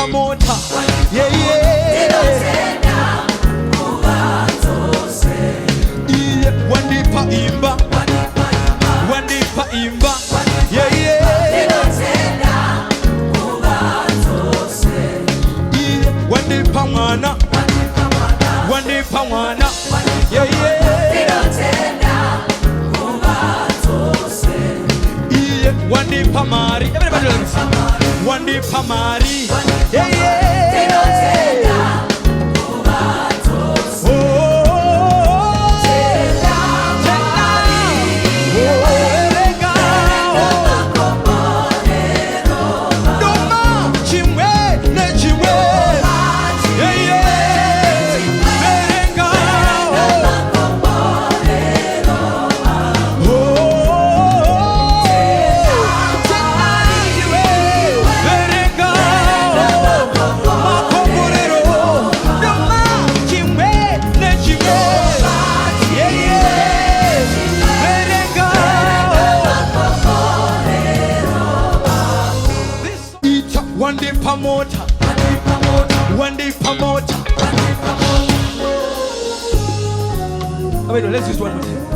mota. Yeah, yeah. Wandipa imba. Wandipa imba. Yeah, yeah. Wandipa mwana. Wandipa mwana. Yeah, yeah. Wandipa mari. Everybody listen. Wandipa mari. Yeah, yeah. Wandipa mota. Wandipa mota. Wait, let's use one more time.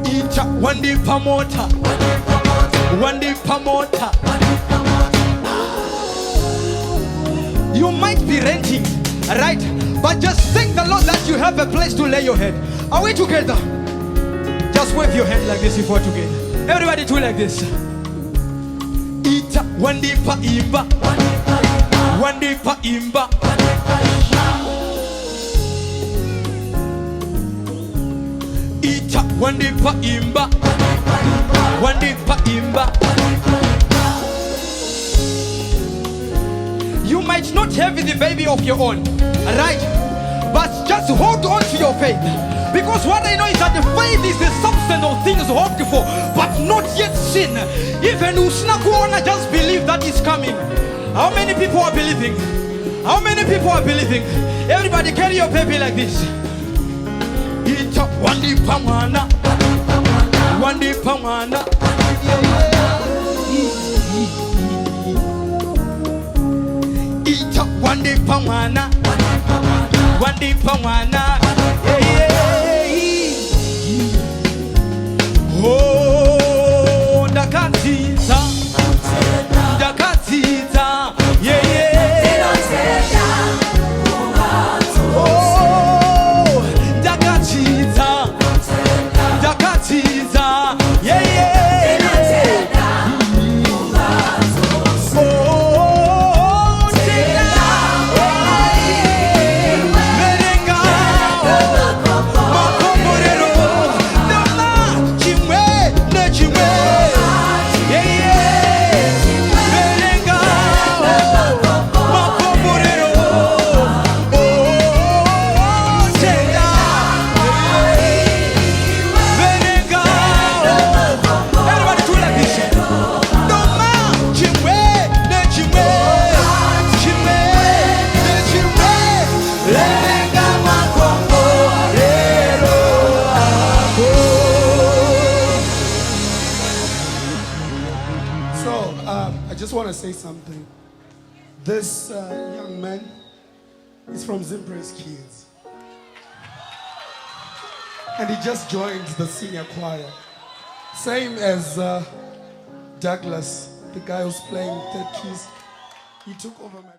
Ita wandipa mota. Wandipa mota. You might be renting, right? But just thank the Lord that you have a place to lay your head. Are we together? Just wave your hand like this if we're together. Everybody do like this. Ita wandipa imba. Wandipa imba. Ita wandipa imba. Wandipa imba. You might not have the baby of your own, right? But just hold on to your faith. Because what I know is that the faith is the substance of things hoped for, but not yet seen. Even Usnakuona just believe that it's coming. How many people are believing? How many people are believing? Everybody carry your baby like this. Ita wandipa mwana. Wandipa mwana. Ita wandipa mwana. Wandipa mwana. Oh, Ndakadzidza. Ndakadzidza. Yeah, yeah. Oh, Ndakadzidza. Ndakadzidza. Yeah, yeah. I just want to say something. This young man is from Zimpraise Kids. And he just joined the senior choir. Same as Douglas, the guy who's playing third keys. He took over my...